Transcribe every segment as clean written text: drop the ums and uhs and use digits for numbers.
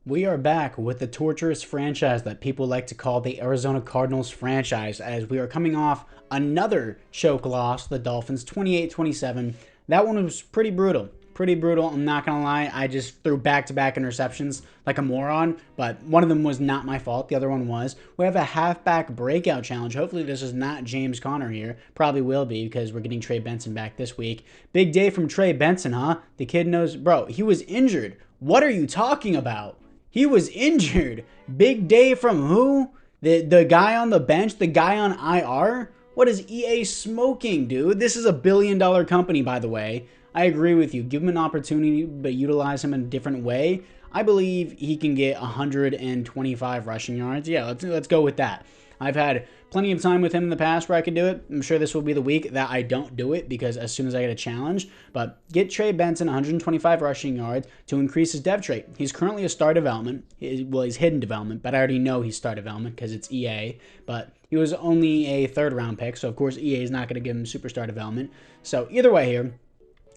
We are back with the torturous franchise that people like to call the Arizona Cardinals franchise, as we are coming off another choke loss to the Dolphins, 28-27. That one was pretty brutal. Pretty brutal, I'm not going to lie. I just threw back-to-back interceptions like a moron, but one of them was not my fault. The other one was. We have a halfback breakout challenge. Hopefully this is not James Conner here. Probably will be, because we're getting Trey Benson back this week. Big day from Trey Benson, huh? The kid knows. Bro, he was injured. What are you talking about? He was injured. Big day from who? The guy on the bench? The guy on IR? What is EA smoking, dude? This is a billion-dollar company, by the way. I agree with you. Give him an opportunity, but utilize him in a different way. I believe he can get 125 rushing yards. Yeah, let's go with that. I've had plenty of time with him in the past where I could do it. I'm sure this will be the week that I don't do it, because as soon as I get a challenge. But get Trey Benson 125 rushing yards to increase his dev trait. He's currently a star development. Well, he's hidden development, but I already know he's star development because it's EA. But he was only a third-round pick, so of course EA is not going to give him superstar development. So either way here,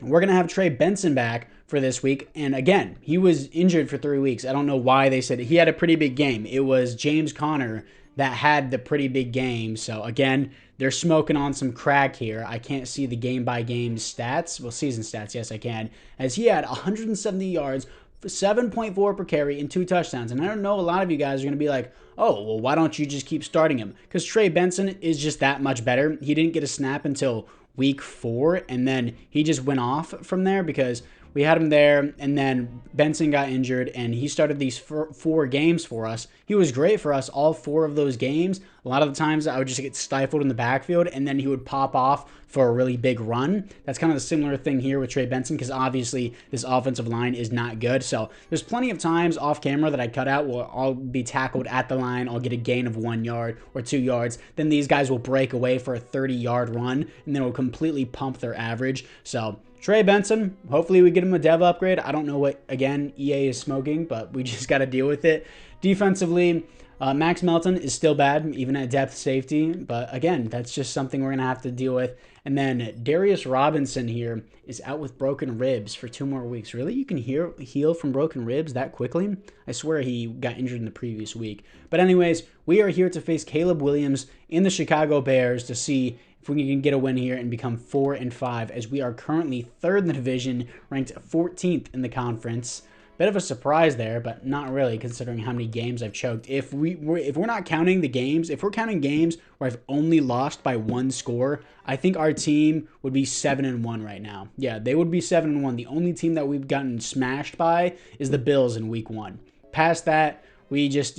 we're going to have Trey Benson back for this week. And again, he was injured for 3 weeks. I don't know why they said it. He had a pretty big game. It was James Conner that had the pretty big game. So again, they're smoking on some crack here. I can't see the game-by-game stats. Well, season stats, yes, I can. As he had 170 yards, 7.4 per carry, and 2 touchdowns. And I don't know, a lot of you guys are going to be like, oh, well, why don't you just keep starting him? Because Trey Benson is just that much better. He didn't get a snap until week 4, and then he just went off from there because we had him there, and then Benson got injured, and he started these 4 games for us. He was great for us all 4 of those games. A lot of the times I would just get stifled in the backfield, and then he would pop off for a really big run. That's kind of the similar thing here with Trey Benson, because obviously this offensive line is not good. So there's plenty of times off camera that I cut out where I'll be tackled at the line, I'll get a gain of 1 yard or 2 yards. Then these guys will break away for a 30-yard run, and then it will completely pump their average. So Trey Benson, hopefully we get him a dev upgrade. I don't know what, again, EA is smoking, but we just got to deal with it. Defensively, Max Melton is still bad, even at depth safety. But again, that's just something we're going to have to deal with. And then Darius Robinson here is out with broken ribs for 2 more weeks. Really? You can heal from broken ribs that quickly? I swear he got injured in the previous week. But anyways, we are here to face Caleb Williams in the Chicago Bears to see if we can get a win here and become 4-5, as we are currently 3rd in the division, ranked 14th in the conference. Bit of a surprise there, but not really, considering how many games I've choked. If we're not counting the games, if we're counting games where I've only lost by 1 score, I think our team would be 7-1 right now. Yeah, they would be 7-1. The only team that we've gotten smashed by is the Bills in week 1. Past that, we just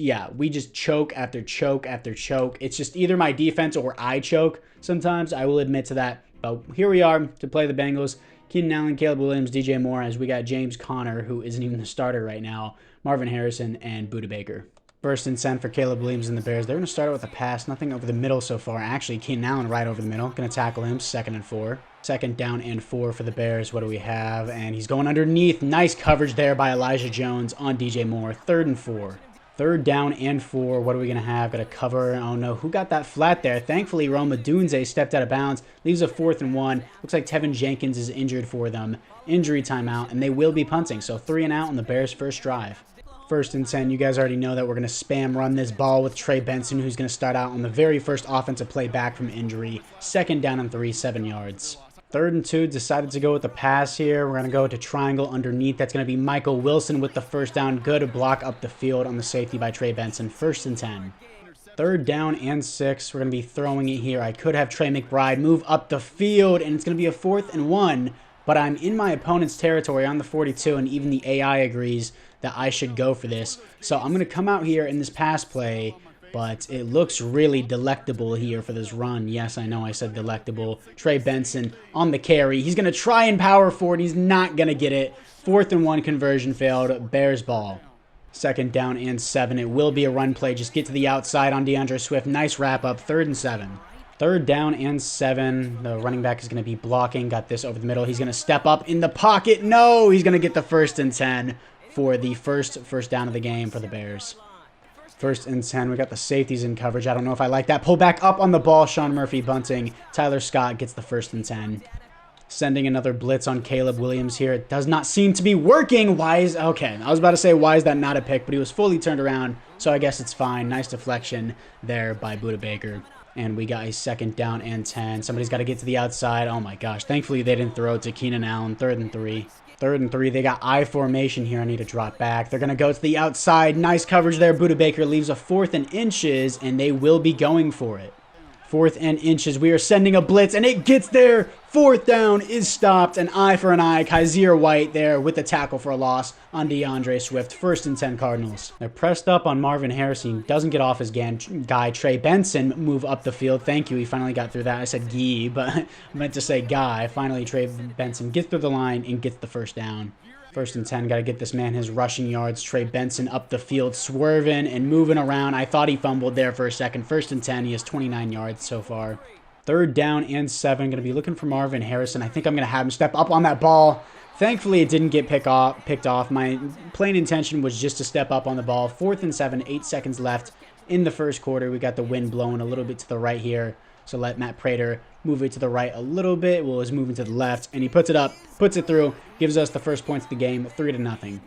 choke after choke after choke. It's just either my defense or I choke sometimes. I will admit to that. But here we are to play the Bengals. Keenan Allen, Caleb Williams, DJ Moore, as we got James Conner, who isn't even the starter right now, Marvin Harrison, and Budda Baker. First and 10 for Caleb Williams and the Bears. They're going to start out with a pass. Nothing over the middle so far. Actually, Keenan Allen right over the middle. Going to tackle him. 2nd and 4. 2nd down and 4 for the Bears. What do we have? And he's going underneath. Nice coverage there by Elijah Jones on DJ Moore. 3rd and 4. 3rd down and 4. What are we going to have? Got to cover. Oh, no. Who got that flat there? Thankfully, Roma Dunze stepped out of bounds. Leaves a 4th and 1. Looks like Tevin Jenkins is injured for them. Injury timeout, and they will be punting. So 3 and out on the Bears' first drive. 1st and 10. You guys already know that we're going to spam run this ball with Trey Benson, who's going to start out on the very first offensive play back from injury. 2nd down and 3, 7 yards. 3rd and 2, decided to go with the pass here. We're going to go to triangle underneath. That's going to be Michael Wilson with the 1st down. Good block up the field on the safety by Trey Benson. 1st and 10. 3rd down and 6. We're going to be throwing it here. I could have Trey McBride move up the field, and it's going to be a 4th and 1. But I'm in my opponent's territory on the 42, and even the AI agrees that I should go for this. So I'm going to come out here in this pass play, but it looks really delectable here for this run. Yes, I know I said delectable. Trey Benson on the carry. He's going to try and power forward. He's not going to get it. 4th and 1 conversion failed. Bears ball. 2nd down and 7. It will be a run play. Just get to the outside on DeAndre Swift. Nice wrap up. 3rd and 7. 3rd down and 7. The running back is going to be blocking. Got this over the middle. He's going to step up in the pocket. No, he's going to get the 1st and 10 for the first down of the game for the Bears. 1st and 10. We got the safeties in coverage. I don't know if I like that. Pull back up on the ball. Sean Murphy bunting. Tyler Scott gets the 1st and 10. Sending another blitz on Caleb Williams here. It does not seem to be working. Okay, I was about to say, why is that not a pick? But he was fully turned around, so I guess it's fine. Nice deflection there by Budda Baker. And we got a 2nd down and 10. Somebody's got to get to the outside. Oh my gosh. Thankfully, they didn't throw it to Keenan Allen. 3rd and 3. 3rd and 3. They got I formation here. I need to drop back. They're going to go to the outside. Nice coverage there. Budda Baker leaves a 4th and inches, and they will be going for it. 4th and inches. We are sending a blitz, and it gets there. 4th down is stopped. An eye for an eye. Kaiser White there with the tackle for a loss on DeAndre Swift. 1st and 10 Cardinals. They're pressed up on Marvin Harrison. Doesn't get off his guy. Trey Benson move up the field. Thank you. He finally got through that. I said Guy, but I meant to say Guy. Finally, Trey Benson gets through the line and gets the 1st down. 1st and 10, got to get this man his rushing yards. Trey Benson up the field, swerving and moving around. I thought he fumbled there for a second. 1st and 10, he has 29 yards so far. 3rd down and 7, going to be looking for Marvin Harrison. I think I'm going to have him step up on that ball. Thankfully, it didn't get picked off. My plain intention was just to step up on the ball. 4th and 7, 8 seconds left in the 1st quarter. We got the wind blowing a little bit to the right here. So let Matt Prater move it to the right a little bit. Well, it's moving to the left, and he puts it up, puts it through, gives us the first points of the game, 3-0.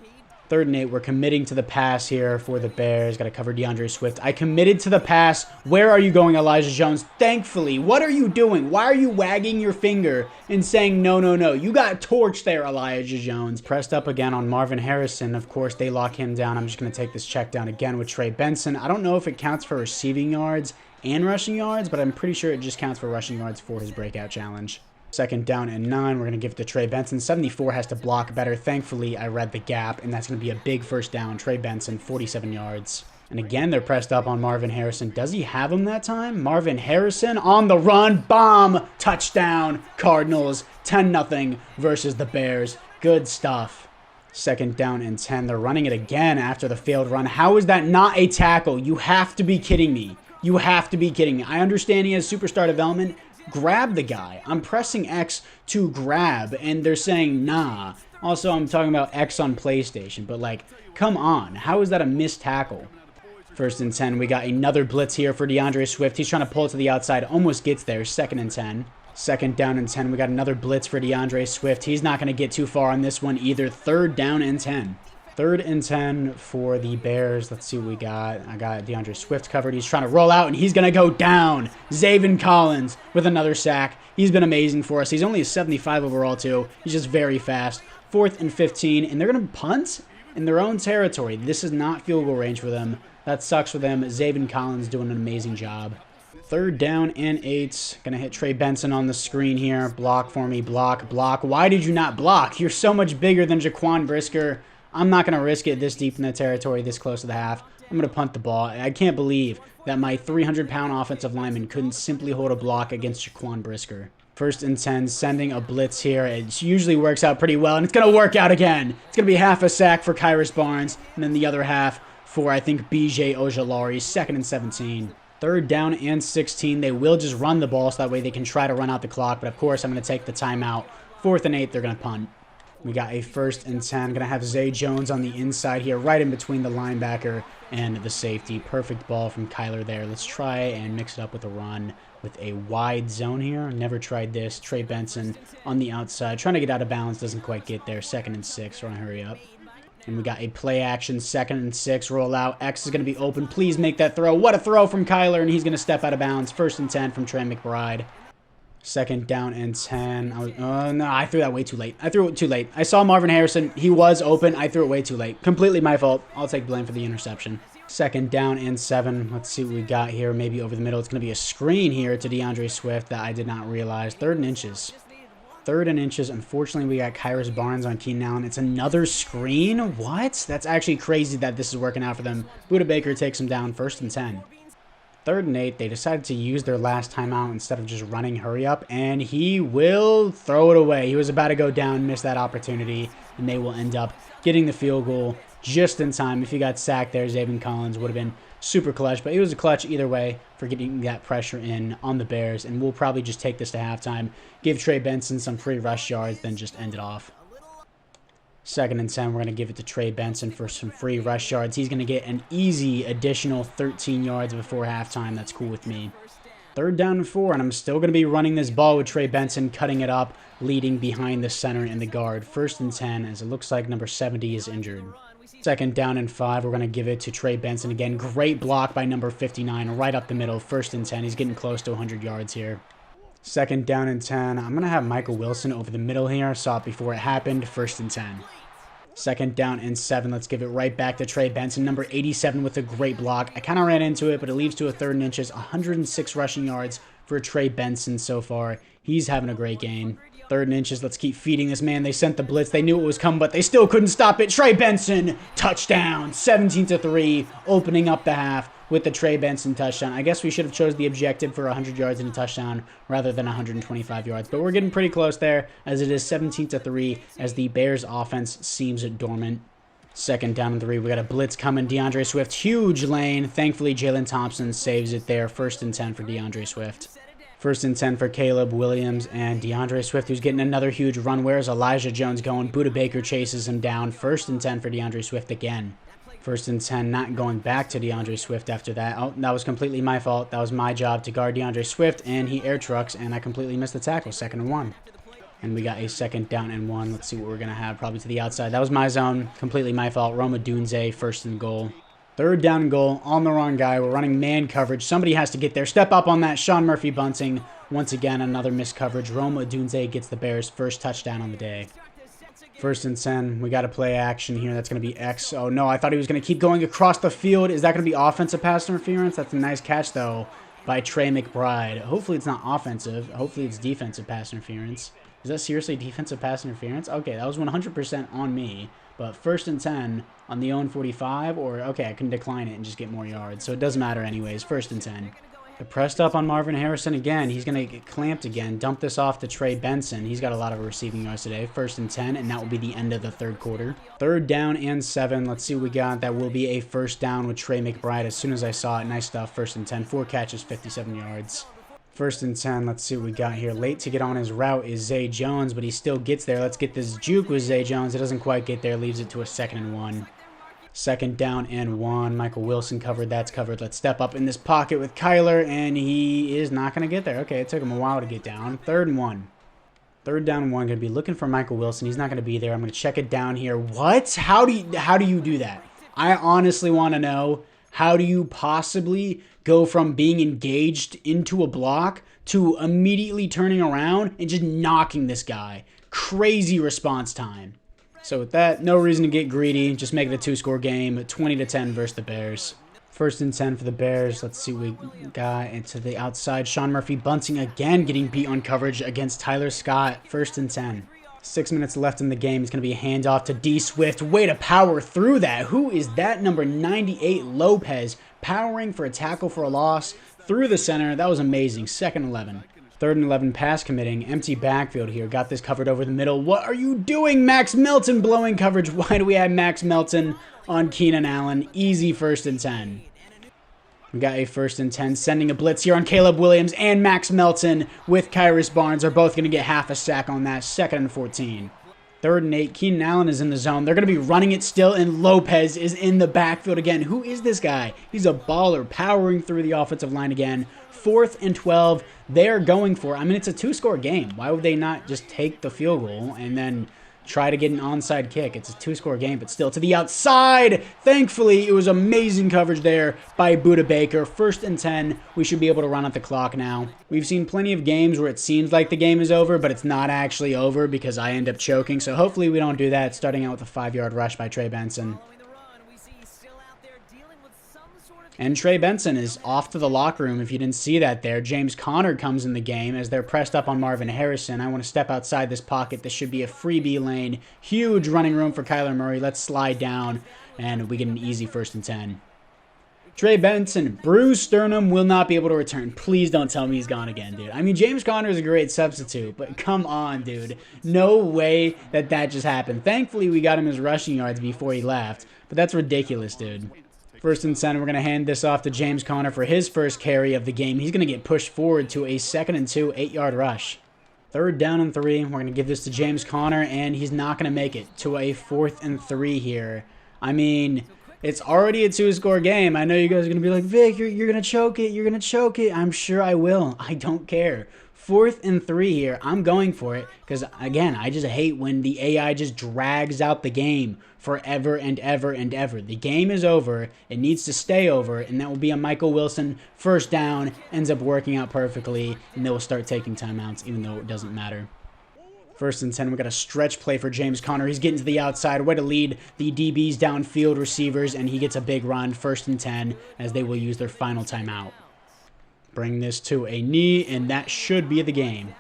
3rd and 8, we're committing to the pass here for the Bears. Got to cover DeAndre Swift. I committed to the pass. Where are you going, Elijah Jones? Thankfully, what are you doing? Why are you wagging your finger and saying, no, no, no? You got torched there, Elijah Jones. Pressed up again on Marvin Harrison. Of course, they lock him down. I'm just going to take this check down again with Trey Benson. I don't know if it counts for receiving yards and rushing yards, but I'm pretty sure it just counts for rushing yards for his breakout challenge. 2nd down and 9. We're going to give it to Trey Benson. 74 has to block better. Thankfully, I read the gap, and that's going to be a big 1st down. Trey Benson, 47 yards. And again, they're pressed up on Marvin Harrison. Does he have him that time? Marvin Harrison on the run. Bomb. Touchdown. Cardinals. 10-0 versus the Bears. Good stuff. 2nd down and 10. They're running it again after the failed run. How is that not a tackle? You have to be kidding me. You have to be kidding me. I understand he has superstar development. Grab the guy. I'm pressing X to grab, and they're saying, nah. Also, I'm talking about X on PlayStation, but, like, come on. How is that a missed tackle? 1st and 10. We got another blitz here for DeAndre Swift. He's trying to pull it to the outside. Almost gets there. 2nd and 10. 2nd down and 10. We got another blitz for DeAndre Swift. He's not going to get too far on this one either. 3rd down and 10. 3rd and 10 for the Bears. Let's see what we got. I got DeAndre Swift covered. He's trying to roll out, and he's going to go down. Zaven Collins with another sack. He's been amazing for us. He's only a 75 overall, too. He's just very fast. 4th and 15, and they're going to punt in their own territory. This is not field goal range for them. That sucks for them. Zaven Collins doing an amazing job. 3rd down and 8. Going to hit Trey Benson on the screen here. Block for me. Block, block. Why did you not block? You're so much bigger than Jaquan Brisker. I'm not going to risk it this deep in the territory, this close to the half. I'm going to punt the ball. I can't believe that my 300-pound offensive lineman couldn't simply hold a block against Jaquan Brisker. 1st and 10, sending a blitz here. It usually works out pretty well, and it's going to work out again. It's going to be half a sack for Kyrus Barnes, and then the other half for, I think, BJ Ojulari. 2nd and 17. 3rd down and 16. They will just run the ball so that way they can try to run out the clock, but of course I'm going to take the timeout. 4th and 8, they're going to punt. We got a 1st and 10. Going to have Zay Jones on the inside here, right in between the linebacker and the safety. Perfect ball from Kyler there. Let's try and mix it up with a run with a wide zone here. Never tried this. Trey Benson on the outside. Trying to get out of bounds. Doesn't quite get there. 2nd and 6. Trying to hurry up. And we got a play action. 2nd and 6. Roll out. X is going to be open. Please make that throw. What a throw from Kyler. And he's going to step out of bounds. 1st and 10 from Trey McBride. 2nd down and 10. No, I threw that way too late. I threw it too late. I saw Marvin Harrison. He was open. I threw it way too late. Completely my fault. I'll take blame for the interception. 2nd down and 7. Let's see what we got here. Maybe over the middle. It's going to be a screen here to DeAndre Swift that I did not realize. 3rd and inches. 3rd and inches. Unfortunately, we got Kyrus Barnes on Keenan Allen. It's another screen? What? That's actually crazy that this is working out for them. Budda Baker takes him down. 1st and 10. 3rd and 8, they decided to use their last timeout instead of just running hurry up, and he will throw it away. He was about to go down, miss that opportunity, and they will end up getting the field goal just in time. If he got sacked there, Zaven Collins would have been super clutch, but it was a clutch either way for getting that pressure in on the Bears, and we'll probably just take this to halftime, give Trey Benson some free rush yards, then just end it off. 2nd and 10, we're going to give it to Trey Benson for some free rush yards. He's going to get an easy additional 13 yards before halftime. That's cool with me. Third down and 4, and I'm still going to be running this ball with Trey Benson, cutting it up, leading behind the center and the guard. First and 10, as it looks like number 70 is injured. Second down and 5, we're going to give it to Trey Benson again. Great block by number 59, right up the middle. First and 10, he's getting close to 100 yards here. Second down and 10, I'm going to have Michael Wilson over the middle here. Saw it before it happened. First and 10. Second down and 7. Let's give it right back to Trey Benson. Number 87 with a great block. I kind of ran into it, but it leads to a 3rd and inches. 106 rushing yards for Trey Benson so far. He's having a great game. 3rd and inches. Let's keep feeding this man. They sent the blitz. They knew it was coming, but they still couldn't stop it. Trey Benson, touchdown. 17-3, opening up the half with the Trey Benson touchdown. I guess we should have chose the objective for 100 yards and a touchdown rather than 125 yards. But we're getting pretty close there, as it is 17-3 as the Bears offense seems dormant. Second down and 3. We got a blitz coming. DeAndre Swift, huge lane. Thankfully, Jalen Thompson saves it there. First and 10 for DeAndre Swift. First and 10 for Caleb Williams and DeAndre Swift, who's getting another huge run. Where's Elijah Jones going? Buda Baker chases him down. First and 10 for DeAndre Swift again. First and 10, not going back to DeAndre Swift after that. Oh, that was completely my fault. That was my job to guard DeAndre Swift, and he air trucks, and I completely missed the tackle. Second and 1. And we got a second down and 1. Let's see what we're going to have. Probably to the outside. That was my zone. Completely my fault. Roma Dunze, first and goal. Third down and goal on the wrong guy. We're running man coverage. Somebody has to get there. Step up on that. Sean Murphy-Bunting. Once again, another missed coverage. Roma Dunze gets the Bears' first touchdown on the day. First and 10. We got to play action here. That's going to be X. Oh, no. I thought he was going to keep going across the field. Is that going to be offensive pass interference? That's a nice catch, though, by Trey McBride. Hopefully, it's not offensive. Hopefully, it's defensive pass interference. Is that seriously defensive pass interference? Okay, that was 100% on me. But first and 10 on the own 45, or okay, I can decline it and just get more yards. So it doesn't matter anyways. First and 10. They're pressed up on Marvin Harrison again. He's going to get clamped again. Dump this off to Trey Benson. He's got a lot of receiving yards today. First and 10, and that will be the end of the third quarter. Third down and 7. Let's see what we got. That will be a first down with Trey McBride. As soon as I saw it, nice stuff. First and 10. 4 catches, 57 yards. First and 10, let's see what we got here. Late to get on his route is Zay Jones, but he still gets there. Let's get this juke with Zay Jones. It doesn't quite get there. Leaves it to a second and 1. Second down and 1. Michael Wilson covered. That's covered. Let's step up in this pocket with Kyler, and he is not going to get there. Okay, it took him a while to get down. Third and 1. Third down and 1. Going to be looking for Michael Wilson. He's not going to be there. I'm going to check it down here. What? How do you do that? I honestly want to know, how do you possibly go from being engaged into a block to immediately turning around and just knocking this guy? Crazy response time. So with that, no reason to get greedy. Just make it a 2-score game, 20-10 versus the Bears. First and 10 for the Bears. Let's see what we got into the outside. Sean Murphy-Bunting again getting beat on coverage against Tyler Scott. First and 10. 6 minutes left in the game. It's going to be a handoff to D. Swift. Way to power through that. Who is that? Number 98, Lopez, powering for a tackle for a loss through the center. That was amazing. Second 11. Third and 11, pass committing. Empty backfield here. Got this covered over the middle. What are you doing? Max Melton blowing coverage. Why do we have Max Melton on Keenan Allen? Easy first and 10. We got a first and 10, sending a blitz here on Caleb Williams and Max Melton with Kyrus Barnes. Are both going to get half a sack on that. Second and 14. Third and 8. Keenan Allen is in the zone. They're going to be running it still, and Lopez is in the backfield again. Who is this guy? He's a baller, powering through the offensive line again. Fourth and 12. They're going for it. I mean, it's a 2-score game. Why would they not just take the field goal and then try to get an onside kick? It's a 2-score game, but still to the outside. Thankfully, it was amazing coverage there by Buda Baker. First and 10. We should be able to run out the clock now. We've seen plenty of games where it seems like the game is over, but it's not actually over because I end up choking. So hopefully we don't do that. Starting out with a 5-yard rush by Trey Benson. And Trey Benson is off to the locker room, if you didn't see that there. James Conner comes in the game as they're pressed up on Marvin Harrison. I want to step outside this pocket. This should be a freebie lane. Huge running room for Kyler Murray. Let's slide down, and we get an easy first and 10. Trey Benson, bruised sternum, will not be able to return. Please don't tell me he's gone again, dude. I mean, James Conner is a great substitute, but come on, dude. No way that just happened. Thankfully, we got him his rushing yards before he left, but that's ridiculous, dude. First and 10, we're going to hand this off to James Conner for his first carry of the game. He's going to get pushed forward to a 2nd and 2, 8-yard rush. Third down and 3. We're going to give this to James Conner, and he's not going to make it to a 4th and 3 here. I mean, It's already a 2-score game. I know you guys are going to be like, Vic, you're going to choke it. You're going to choke it. I'm sure I will. I don't care. 4th and 3 here. I'm going for it because, again, I just hate when the AI just drags out the game forever and ever and ever. The game is over. It needs to stay over, and that will be a Michael Wilson first down. Ends up working out perfectly, and they will start taking timeouts, even though it doesn't matter. 1st and 10, we got a stretch play for James Conner. He's getting to the outside, way to lead the DBs downfield receivers, and he gets a big run. 1st and 10, as they will use their final timeout. Bring this to a knee, and that should be the game.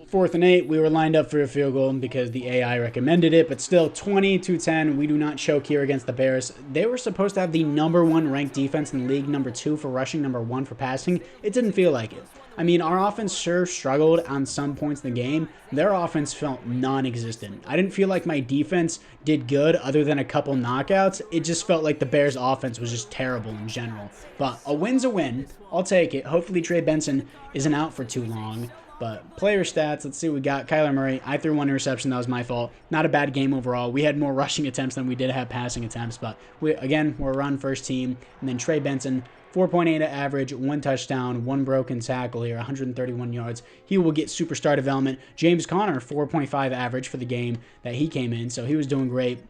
4th and 8, we were lined up for a field goal because the AI recommended it, but still 20-10. We do not choke here against the Bears. They were supposed to have the #1 ranked defense in the league, #2 for rushing, #1 for passing. It didn't feel like it. I mean, our offense sure struggled on some points in the game. Their offense felt non-existent. I didn't feel like my defense did good other than a couple knockouts. It just felt like the Bears' offense was just terrible in general. But a win's a win. I'll take it. Hopefully Trey Benson isn't out for too long. But player stats, let's see what we got. Kyler Murray, I threw 1 interception. That was my fault. Not a bad game overall. We had more rushing attempts than we did have passing attempts. But, we're a run-first team. And then Trey Benson, 4.8 average, 1 touchdown, 1 broken tackle here, 131 yards. He will get superstar development. James Conner, 4.5 average for the game that he came in. So he was doing great.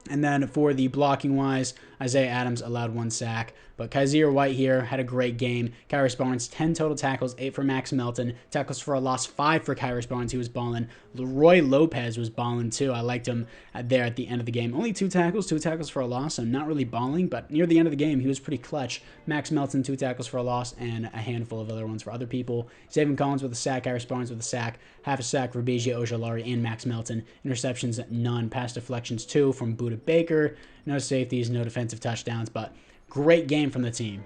And then for the blocking-wise, Isaiah Adams allowed 1 sack. But Kaiser White here had a great game. Kyrus Barnes, 10 total tackles, 8 for Max Melton. Tackles for a loss, 5 for Kyrus Barnes. He was balling. Leroy Lopez was balling too. I liked him there at the end of the game. Only 2 tackles for a loss, so not really balling. But near the end of the game, he was pretty clutch. Max Melton, 2 tackles for a loss, and a handful of other ones for other people. Zayvon Collins with a sack, Kyrus Barnes with a sack. Half a sack for BJ Ojolari and Max Melton. Interceptions, none. Pass deflections, 2 from Budda Baker. No safeties, no defensive touchdowns, but great game from the team.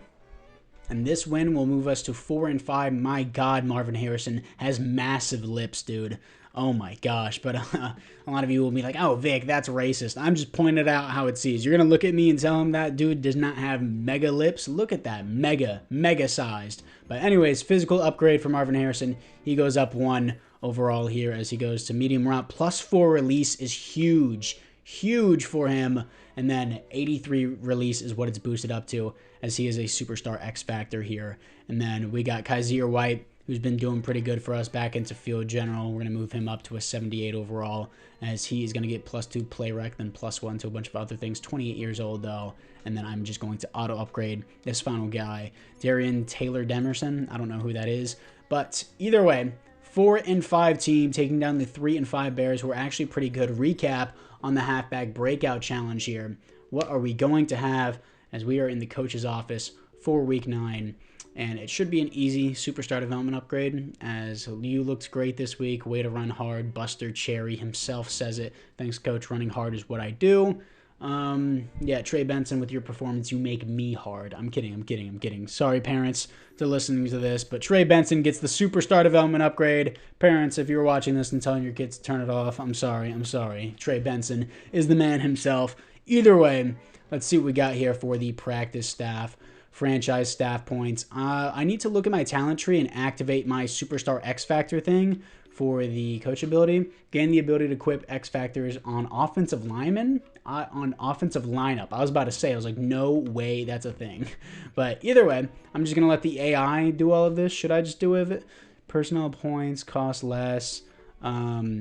And this win will move us to 4 and 5. My God, Marvin Harrison has massive lips, dude. Oh my gosh. But a lot of you will be like, oh, Vic, that's racist. I'm just pointing out how it sees. You're going to look at me and tell him that dude does not have mega lips? Look at that. Mega sized. But anyways, physical upgrade for Marvin Harrison. He goes up 1 overall here as he goes to medium route. +4 release is huge. Huge for him. And then 83 release is what it's boosted up to, as he is a superstar X Factor here. And then we got Kaiser White, who's been doing pretty good for us back into field general. We're going to move him up to a 78 overall, as he is going to get +2 play rec, then +1 to a bunch of other things. 28 years old, though. And then I'm just going to auto-upgrade this final guy, Darian Taylor Demerson. I don't know who that is. But either way, 4 and 5 team taking down the 3 and 5 Bears, who are actually pretty good. Recap on the halfback breakout challenge here. What are we going to have, as we are in the coach's office for week 9? And it should be an easy superstar development upgrade, as you looked great this week. Way to run hard. Buster Cherry himself says it. Thanks, coach. Running hard is what I do. Yeah, Trey Benson, with your performance, you make me hard. I'm kidding. Sorry, parents, to listening to this, but Trey Benson gets the superstar development upgrade. Parents, if you're watching this and telling your kids to turn it off, I'm sorry. Trey Benson is the man himself. Either way, let's see what we got here for the practice staff. Franchise staff points. I need to look at my talent tree and activate my superstar X Factor thing for the coach ability. Gain the ability to equip X Factors on offensive linemen, on offensive lineup. I was about to say, I was like, no way that's a thing. But either way, I'm just going to let the AI do all of this. Should I just do it? Personnel points, cost less,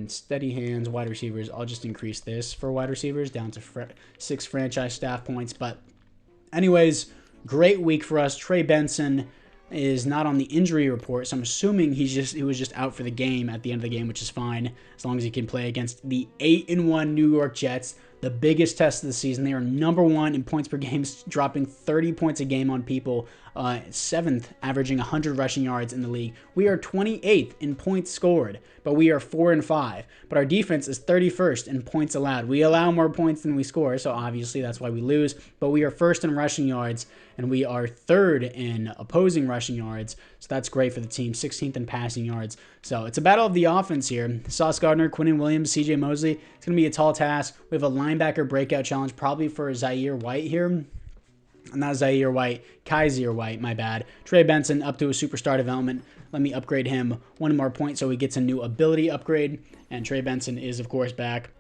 steady hands, wide receivers. I'll just increase this for wide receivers down to 6 franchise staff points. But anyways, great week for us. Trey Benson is not on the injury report, so I'm assuming he was just out for the game at the end of the game, which is fine as long as he can play against the 8-1 New York Jets, the biggest test of the season. They are #1 in points per game, dropping 30 points a game on people, 7th, averaging 100 rushing yards in the league. We are 28th in points scored, but we are 4 and 5. But our defense is 31st in points allowed. We allow more points than we score, so obviously that's why we lose. But we are 1st in rushing yards, and we are 3rd in opposing rushing yards. So that's great for the team. 16th in passing yards. So it's a battle of the offense here. Sauce Gardner, Quinnen Williams, CJ Mosley. It's going to be a tall task. We have a linebacker breakout challenge probably for Zaire White here. Not Zaire White, Kaiser White, my bad. Trey Benson up to a superstar development. Let me upgrade him 1 more point so he gets a new ability upgrade. And Trey Benson is, of course, back.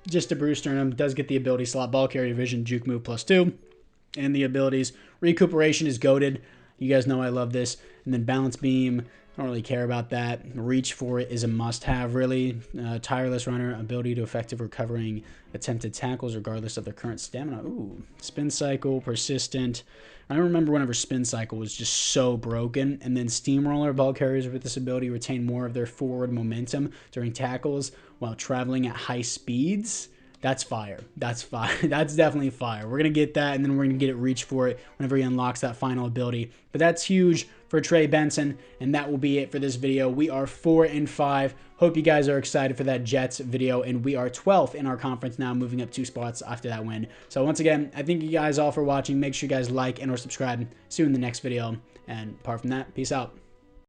Just a Bruce Sternum does get the ability slot, ball carrier vision, juke move +2. And the abilities. Recuperation is goated. You guys know I love this. And then balance beam, I don't really care about that. Reach for it is a must-have, really. Tireless runner, ability to effective recovering attempted tackles regardless of their current stamina. Ooh, spin cycle, persistent. I remember whenever spin cycle was just so broken. And then steamroller, ball carriers with this ability retain more of their forward momentum during tackles while traveling at high speeds. That's fire. That's fire. That's definitely fire. We're going to get that, and then we're going to get it reach for it whenever he unlocks that final ability. But that's huge for Trey Benson, and that will be it for this video. We are 4-5. Hope you guys are excited for that Jets video, and we are 12th in our conference now, moving up 2 spots after that win. So once again, I thank you guys all for watching. Make sure you guys like and or subscribe. See you in the next video, and apart from that, peace out.